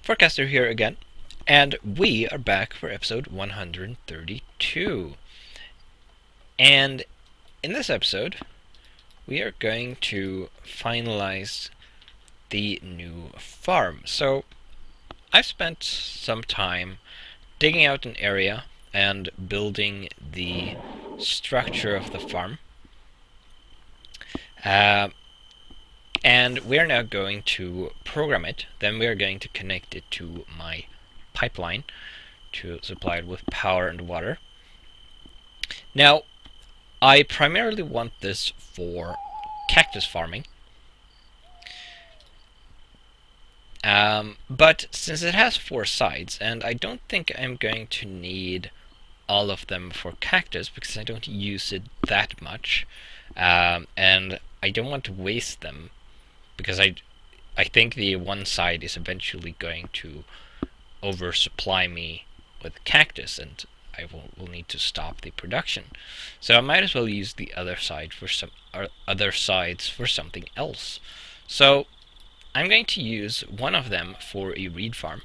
Forecaster here again, and we are back for episode 132. And in this episode, we are going to finalize the new farm. So, I've spent some time digging out an area and building the structure of the farm. And we're now going to program it. Then we're going to connect it to my pipeline to supply it with power and water. Now, I primarily want this for cactus farming. But since it has 4 sides, and I don't think I'm going to need all of them for cactus because I don't use it that much, and I don't want to waste them because I think the one side is eventually going to oversupply me with cactus, and I will need to stop the production. So I might as well use the other side for other sides for something else. So I'm going to use one of them for a reed farm,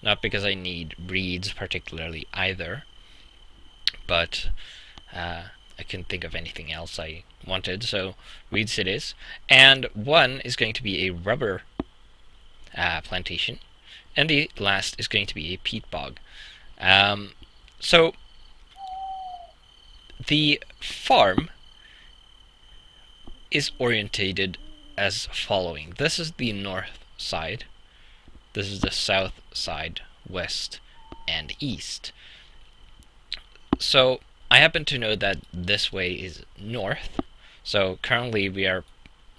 not because I need reeds particularly either, but I couldn't think of anything else I wanted, so reeds it is. And one is going to be a rubber plantation, and the last is going to be a peat bog. So the farm is orientated as following. This is the north side, this is the south side, west and east. So I happen to know that this way is north, so currently we are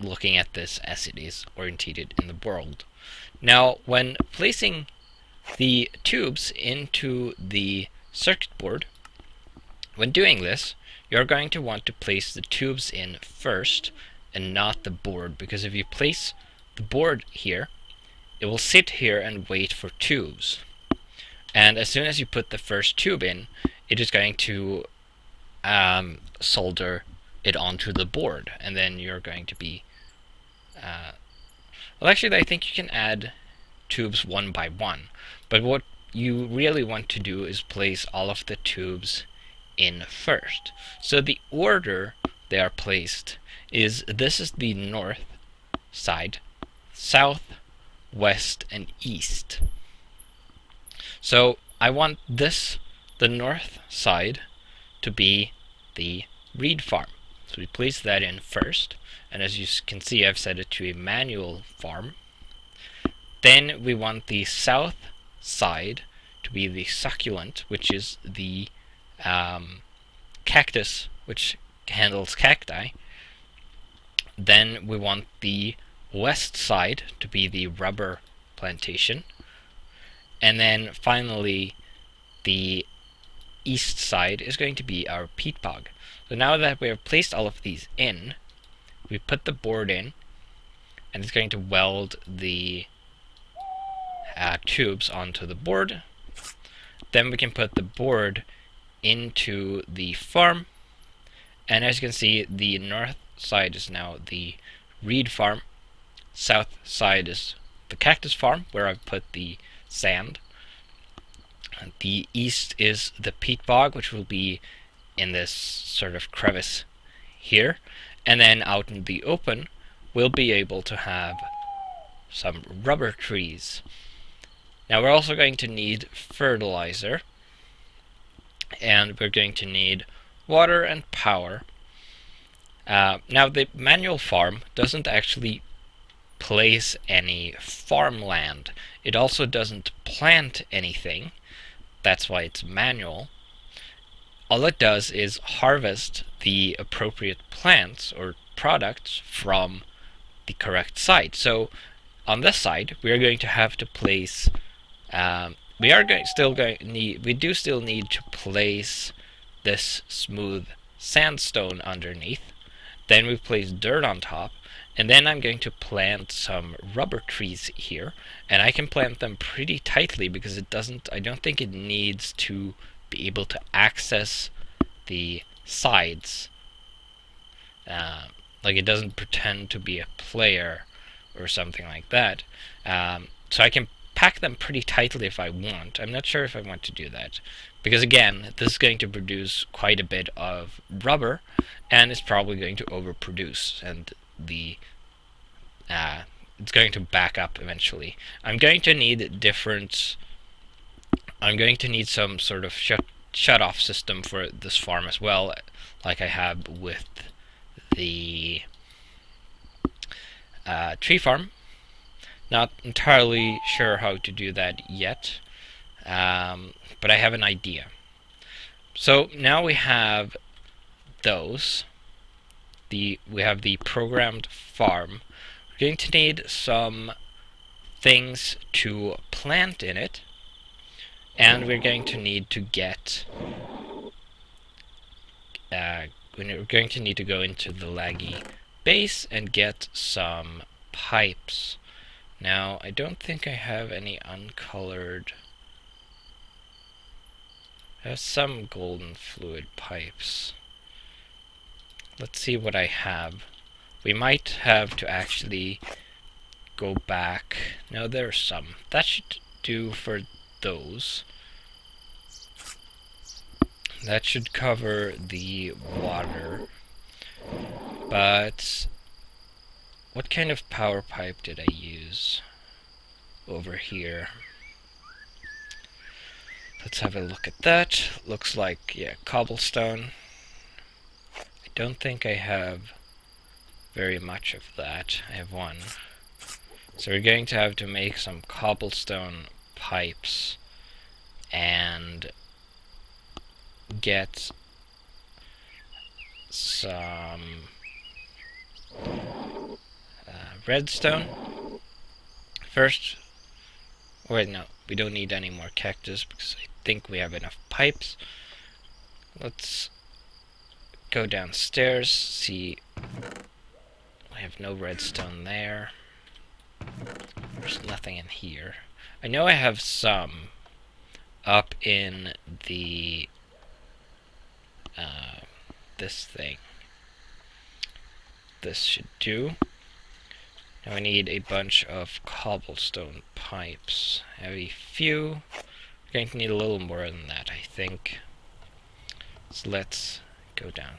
looking at this as it is orientated in the world. Now, when placing the tubes into the circuit board, when doing this, you're going to want to place the tubes in first and not the board, because if you place the board here, it will sit here and wait for tubes. And as soon as you put the first tube in, it is going to solder it onto the board, and then you're going to be well, actually I think you can add tubes one by one, but what you really want to do is place all of the tubes in first. So the order they are placed is, this is the north side, south, west and east. So I want this, the north side, to be the reed farm. So we place that in first, and as you can see, I've set it to a manual farm. Then we want the south side to be the succulent, which is the cactus, which handles cacti. Then we want the west side to be the rubber plantation. And then finally, the east side is going to be our peat bog. So now that we have placed all of these in, we put the board in, and it's going to weld the tubes onto the board. Then we can put the board into the farm, and as you can see, the north side is now the reed farm, south side is the cactus farm where I've put the sand. The east is the peat bog, which will be in this sort of crevice here, and then out in the open we'll be able to have some rubber trees. Now we're also going to need fertilizer, and we're going to need water and power. Now the manual farm doesn't actually place any farmland. It also doesn't plant anything. That's why it's manual. All it does is harvest the appropriate plants or products from the correct site. So on this side, we are going to have to place. We do still need to place this smooth sandstone underneath. Then we place dirt on top, and then I'm going to plant some rubber trees here, and I can plant them pretty tightly because I don't think it needs to be able to access the sides. Like, it doesn't pretend to be a player or something like that. So I can pack them pretty tightly if I want. I'm not sure if I want to do that. Because again, this is going to produce quite a bit of rubber, and it's probably going to overproduce, and the it's going to back up eventually. I'm going to need some sort of shut-off system for this farm as well, like I have with the tree farm. Not entirely sure how to do that yet, but I have an idea. So now we have those. We have the programmed farm. We're going to need some things to plant in it, and we're going to need to we're going to need to go into the laggy base and get some pipes. Now, I don't think I have any uncolored. I have some golden fluid pipes. Let's see what I have. We might have to actually go back. No, there's some. That should do for those. That should cover the water. But what kind of power pipe did I use over here? Let's have a look at that. Looks like, yeah, cobblestone. I don't think I have very much of that. I have one. So we're going to have to make some cobblestone pipes and get some redstone first. Wait, no, we don't need any more cactus because I think we have enough pipes. Let's go downstairs, see. I have no redstone there. There's nothing in here. I know I have some up in the this thing. This should do. Now I need a bunch of cobblestone pipes. I have a few. We're going to need a little more than that, I think. So let's go down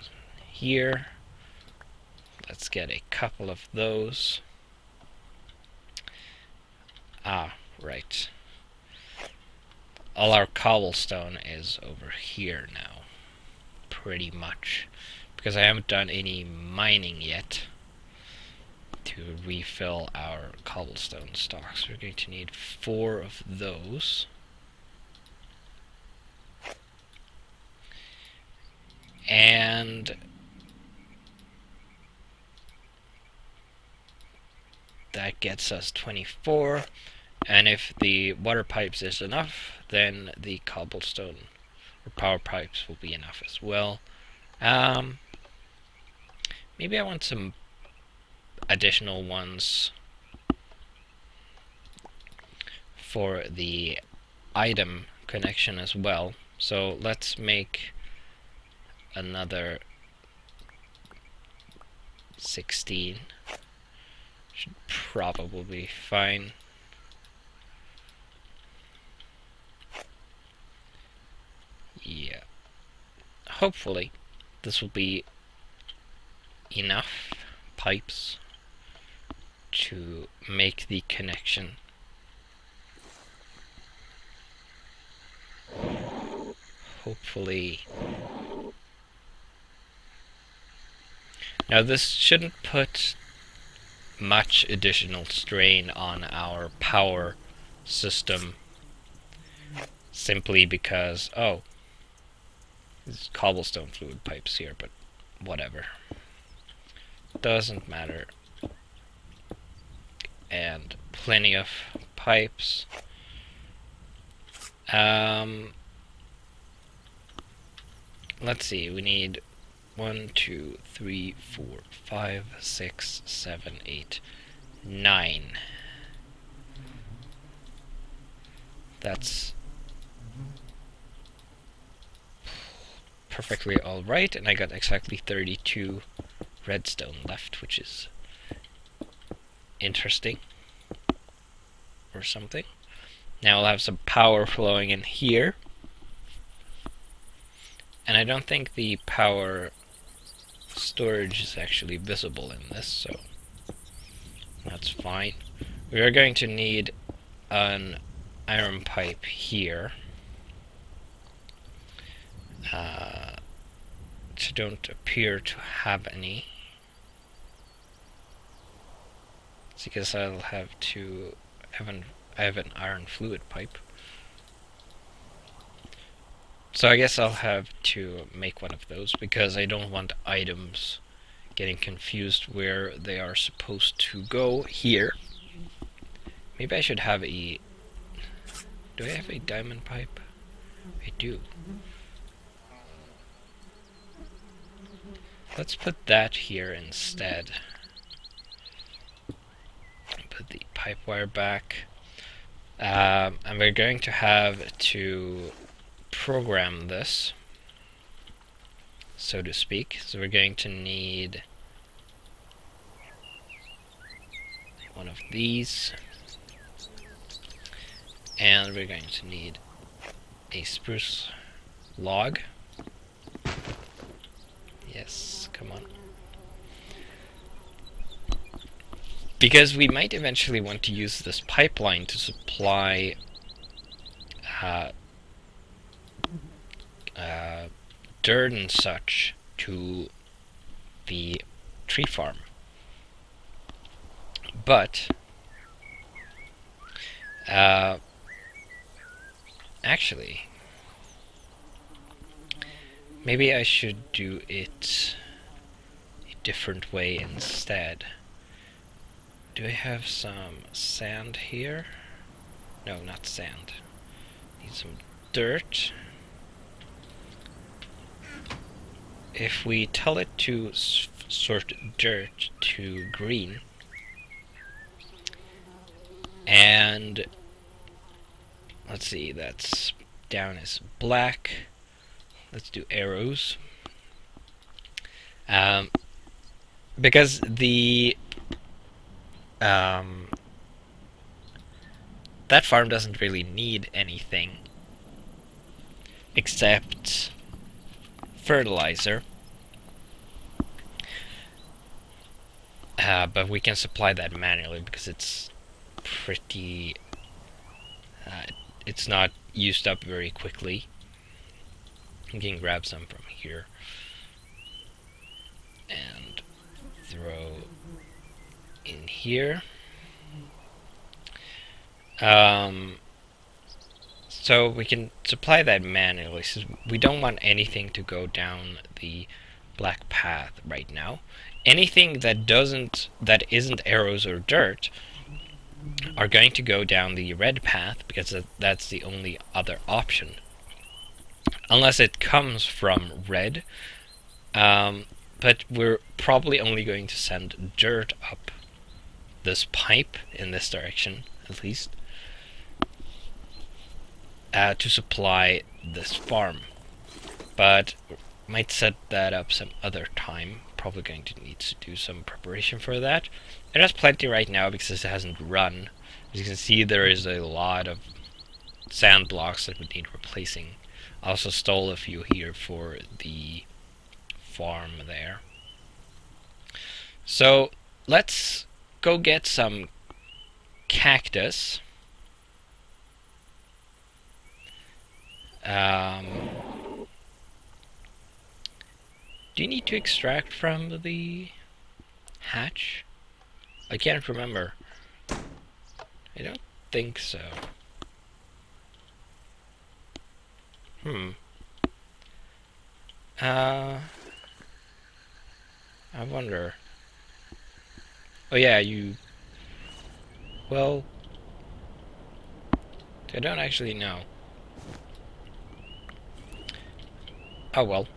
here. Let's get a couple of those. Ah, right. All our cobblestone is over here now, pretty much, because I haven't done any mining yet to refill our cobblestone stocks. We're going to need 4 of those. And that gets us 24. And if the water pipes is enough, then the cobblestone or power pipes will be enough as well. Maybe I want some additional ones for the item connection as well. So let's make another 16. Should probably be fine. Yeah. Hopefully this will be enough pipes to make the connection. Hopefully. Now this shouldn't put much additional strain on our power system, simply because, oh, there's cobblestone fluid pipes here, but whatever. Doesn't matter. And plenty of pipes. Let's see, we need 1, 2, 3, 4, 5, 6, 7, 8, 9. That's perfectly alright, and I got exactly 32 redstone left, which is interesting. Or something. Now we'll have some power flowing in here. And I don't think the power storage is actually visible in this, so that's fine. We are going to need an iron pipe here. Don't appear to have any. It's because I'll have to I have an iron fluid pipe. So I guess I'll have to make one of those because I don't want items getting confused where they are supposed to go here. Maybe I should have a... Do I have a diamond pipe? I do. Let's put that here instead. Put the pipe wire back. And we're going to have to program this, so to speak. So we're going to need one of these. And we're going to need a spruce log. Yes, come on. Because we might eventually want to use this pipeline to supply dirt and such to the tree farm. But actually, maybe I should do it a different way instead. Do I have some sand here? No, not sand. Need some dirt. If we tell it to sort dirt to green, and let's see, that's down is black. Let's do arrows. Because the that farm doesn't really need anything except fertilizer. But we can supply that manually because it's pretty... it's not used up very quickly. We can grab some from here and throw in here. So we can supply that manually. So we don't want anything to go down the black path right now. Anything that isn't arrows or dirt are going to go down the red path because that's the only other option. Unless it comes from red. But we're probably only going to send dirt up this pipe in this direction, at least, to supply this farm. But might set that up some other time. Probably going to need to do some preparation for that. It has plenty right now because it hasn't run. As you can see, there is a lot of sand blocks that would need replacing. I also stole a few here for the farm there. So let's go get some cactus. Do you need to extract from the hatch? I can't remember. I don't think so. I wonder. Oh yeah, well, I don't actually know. Oh well.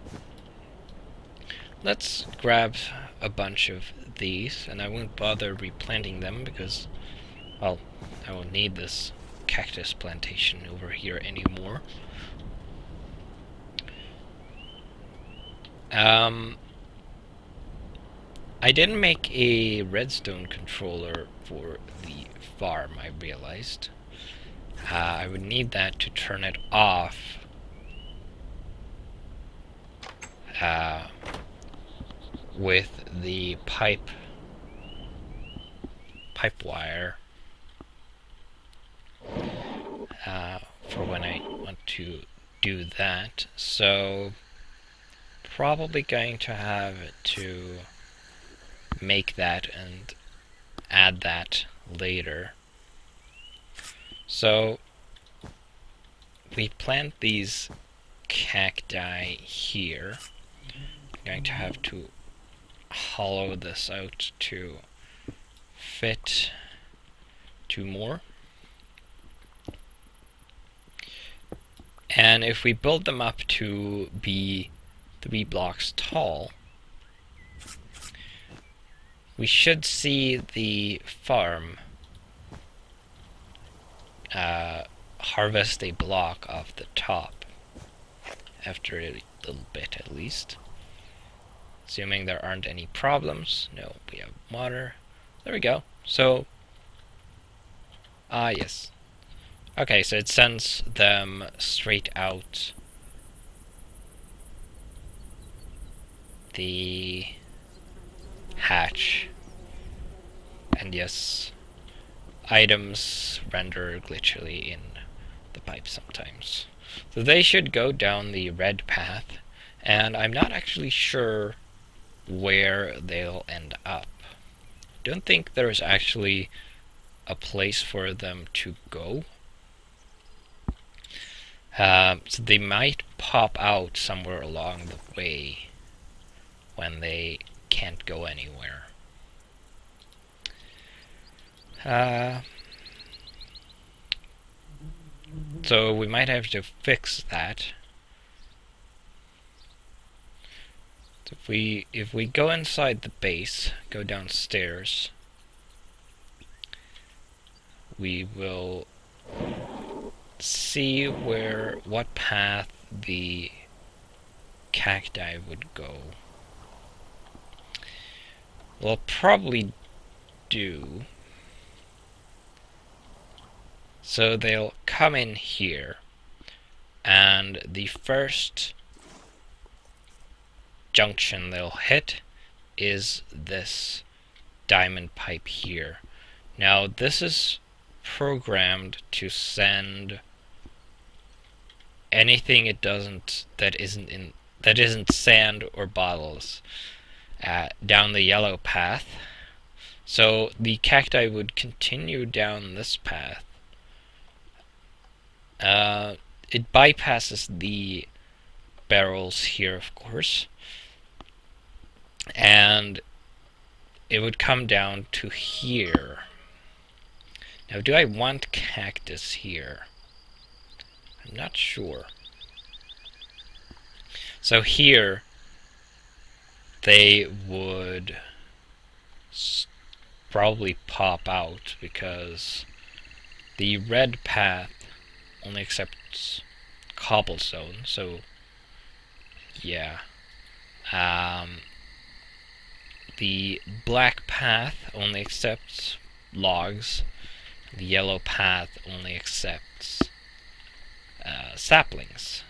Let's grab a bunch of these, and I won't bother replanting them because, well, I won't need this cactus plantation over here anymore. I didn't make a redstone controller for the farm, I realized. I would need that to turn it off with the pipe wire for when I want to do that. So probably going to have to make that and add that later. So we plant these cacti here. I'm going to have to hollow this out to fit 2 more. And if we build them up to be 3 blocks tall, we should see the farm harvest a block off the top after a little bit at least. Assuming there aren't any problems. No, we have water. There we go. So, yes. Okay, so it sends them straight out the hatch. And yes, items render glitchily in the pipe sometimes. So they should go down the red path, and I'm not actually sure where they'll end up. Don't think there's actually a place for them to go. So they might pop out somewhere along the way when they can't go anywhere. So we might have to fix that. So if we go inside the base, go downstairs, we will see what path the cacti would go. We'll probably do so they'll come in here, and the first junction they'll hit is this diamond pipe here. Now this is programmed to send anything it doesn't that isn't sand or bottles down the yellow path. So the cacti would continue down this path. It bypasses the barrels here, of course, and it would come down to here. Now, do I want cactus here? I'm not sure. So here, they would probably pop out because the red path only accepts cobblestone, so yeah. The black path only accepts logs. The yellow path only accepts saplings.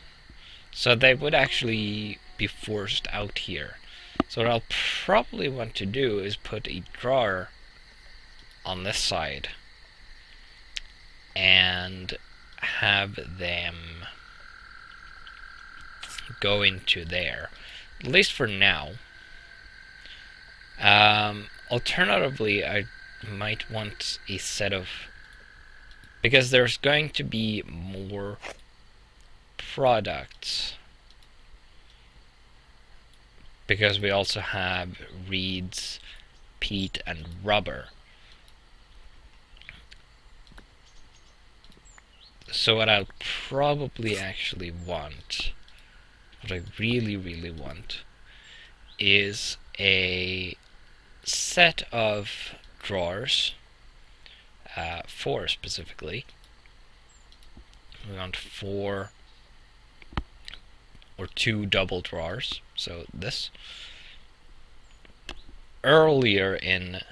So they would actually be forced out here. So what I'll probably want to do is put a drawer on this side and have them go into there, at least for now. Alternatively, I might want a set of, because there's going to be more products, because we also have reeds, peat, and rubber. So what I'll probably actually want, what I really, really want, is a set of drawers, 4 specifically. We want 4 or 2 double drawers. So this. Earlier in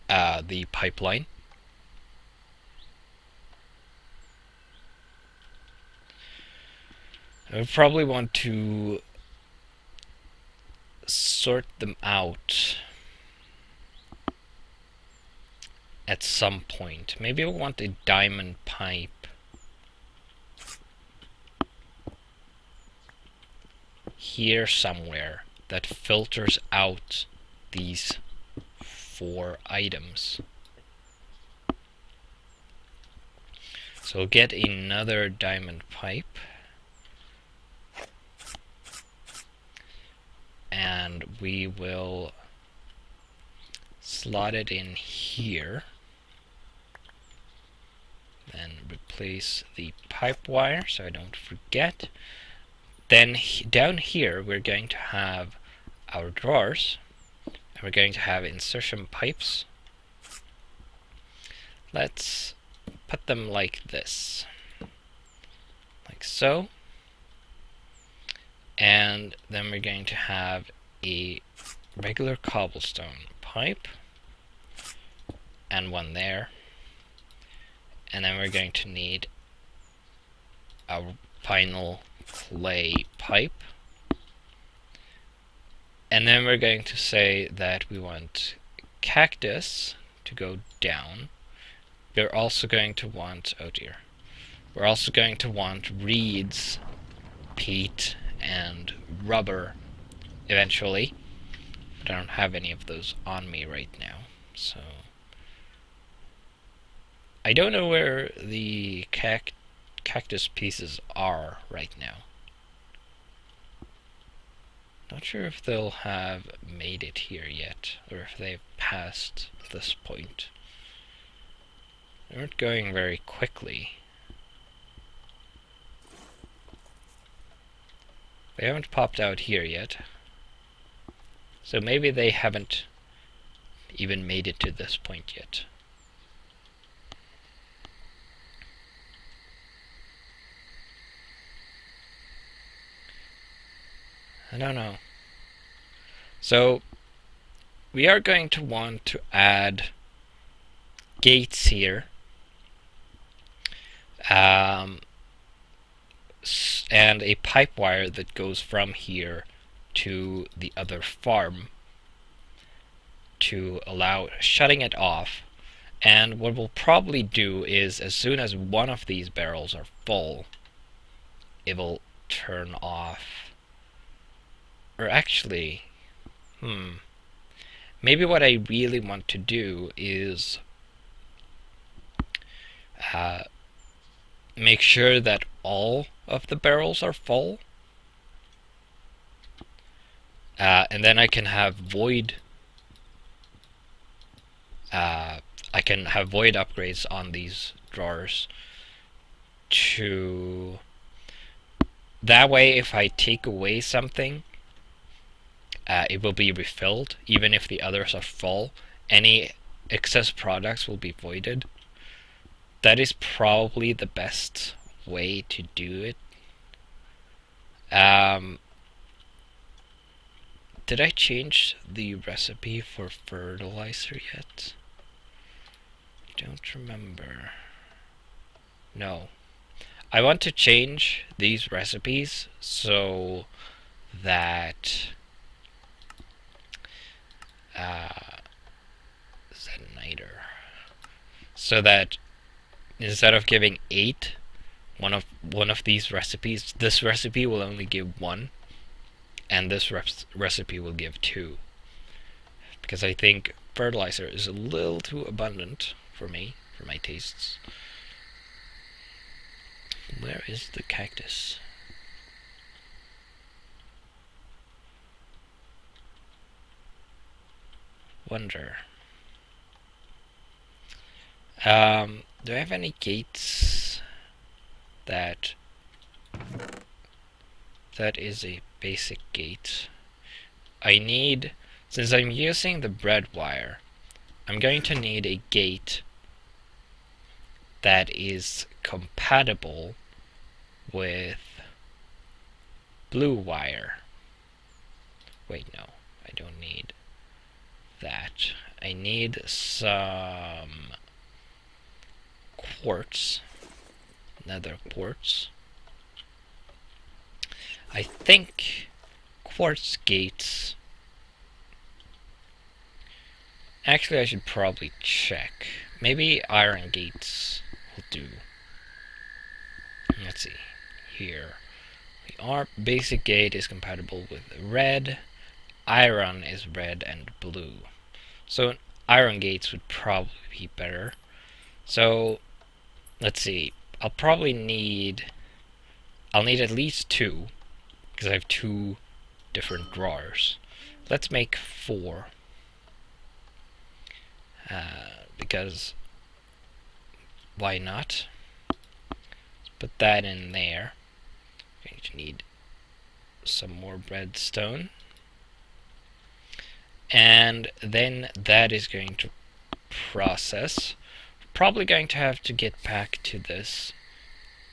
the pipeline, I probably want to sort them out at some point. Maybe I want a diamond pipe here somewhere that filters out these 4 items. So we'll get another diamond pipe, and we will slot it in here, then replace the pipe wire so I don't forget. Then down here we're going to have our drawers, and we're going to have insertion pipes. Let's put them like this, like so. And then we're going to have a regular cobblestone pipe and one there, and then we're going to need our final clay pipe, and then we're going to say that we want cactus to go down. We're also going to want, oh dear, we're also going to want reeds, peat, and rubber eventually, but I don't have any of those on me right now, so I don't know where the cactus pieces are right now. Not sure if they'll have made it here yet, or if they've passed this point. They aren't going very quickly. They haven't popped out here yet. So maybe they haven't even made it to this point yet. I don't know. So we are going to want to add gates here. And a pipe wire that goes from here to the other farm to allow shutting it off. And what we'll probably do is, as soon as one of these barrels are full, it will turn off. Or actually, maybe what I really want to do is make sure that all of the barrels are full, and then I can have void. I can have void upgrades on these drawers. That way, if I take away something, it will be refilled, even if the others are full. Any excess products will be voided. That is probably the best way to do it. Did I change the recipe for fertilizer yet? I don't remember. No. I want to change these recipes so that Zeniter. So that instead of giving 8, one of these recipes, this recipe will only give 1, and this recipe will give 2. Because I think fertilizer is a little too abundant for me, for my tastes. Where is the cactus? Wonder. Do I have any gates that is a basic gate? I need, since I'm using the bread wire, I'm going to need a gate that is compatible with blue wire. Wait, no, I don't need that. I need some quartz, nether quartz. I think quartz gates... Actually, I should probably check. Maybe iron gates will do. Let's see. Here we are. Basic gate is compatible with red. Iron is red and blue. So iron gates would probably be better. So let's see. I'll need at least 2 because I have 2 different drawers. Let's make 4 because why not? Let's put that in there. Going to need some more redstone, and then that is going to process. Probably going to have to get back to this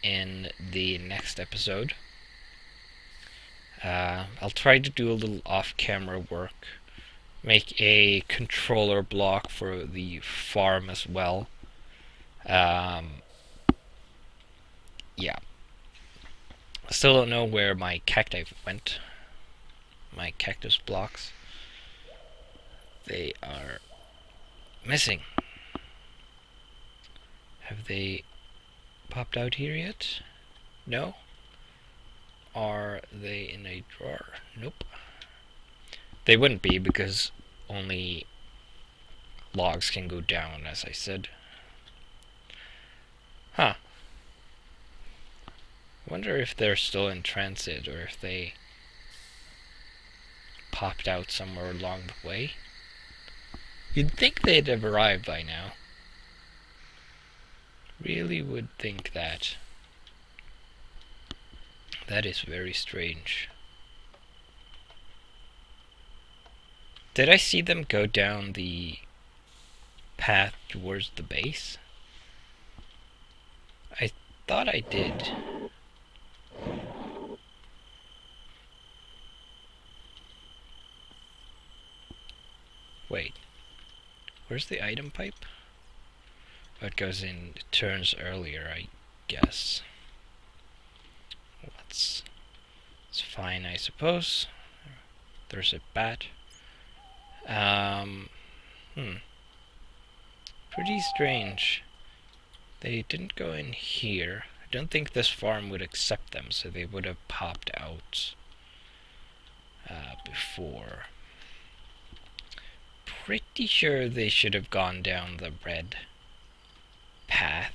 in the next episode. I'll try to do a little off-camera work. Make a controller block for the farm as well. Yeah. I still don't know where my cacti went. My cactus blocks. They are missing. Have they popped out here yet? No? Are they in a drawer? Nope. They wouldn't be because only logs can go down, as I said. Huh. I wonder if they're still in transit or if they popped out somewhere along the way. You'd think they'd have arrived by now. Really would think that. That is very strange. Did I see them go down the path towards the base? I thought I did. Wait. Where's the item pipe? Oh, it goes in, it turns earlier, I guess. It's fine, I suppose. There's a bat. Pretty strange. They didn't go in here. I don't think this farm would accept them, so they would have popped out before. Pretty sure they should have gone down the red path.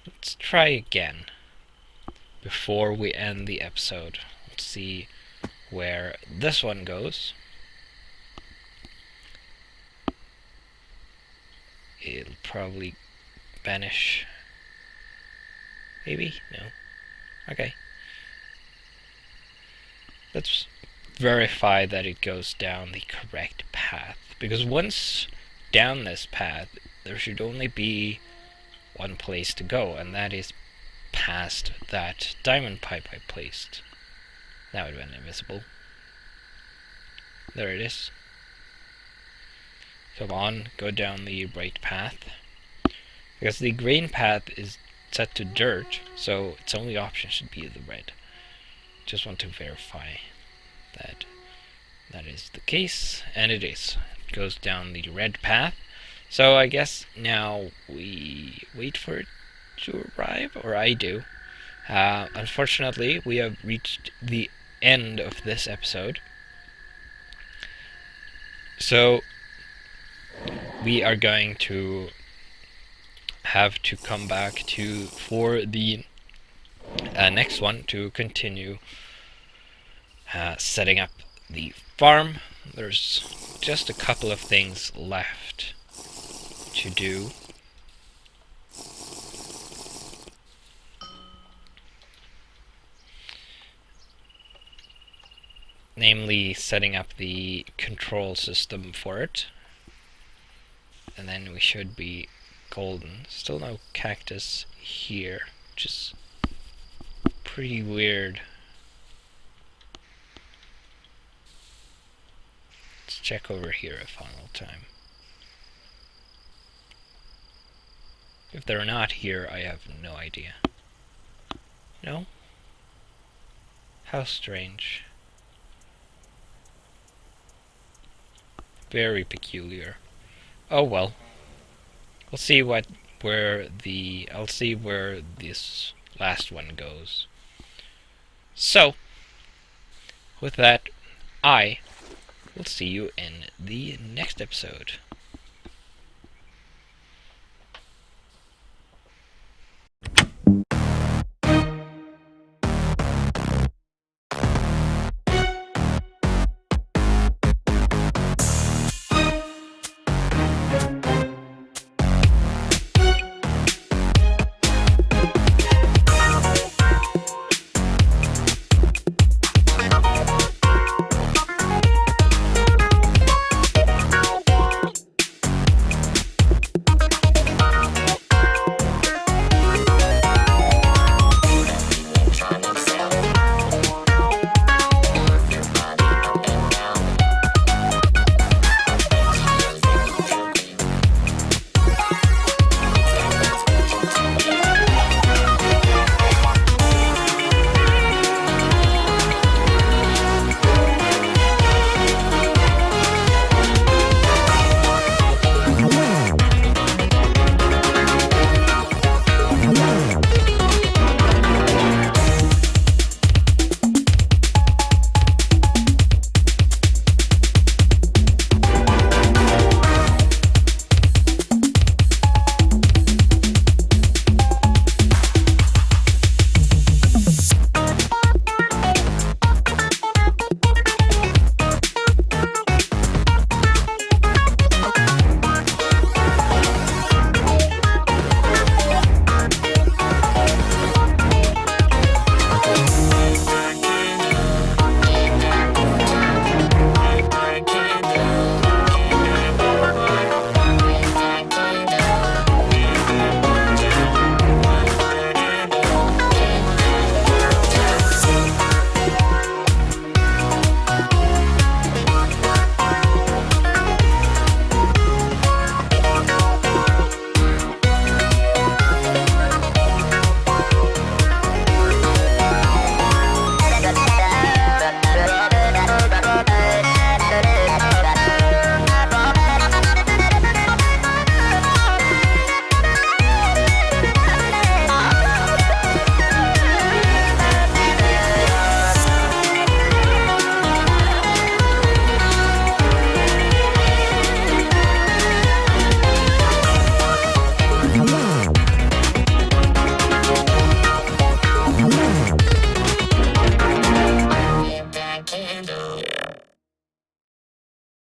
Let's try again before we end the episode. Let's see where this one goes. It'll probably vanish. Maybe? No. Okay. Let's verify that it goes down the correct path. Because once down this path, there should only be one place to go, and that is past that diamond pipe I placed. That would have been invisible. There it is. Come on, go down the right path. Because the green path is set to dirt, so its only option should be the red. Just want to verify that that is the case, and it is. It goes down the red path. So I guess now we wait for it to arrive, or I do. Unfortunately, we have reached the end of this episode. So we are going to have to come back to for the next one to continue setting up the farm. There's just a couple of things left to do. Namely, setting up the control system for it. And then we should be golden. Still no cactus here, which is pretty weird. Let's check over here a final time. If they're not here, I have no idea. No? How strange. Very peculiar. Oh well. I'll see I'll see where this last one goes. So, with that, I will see you in the next episode.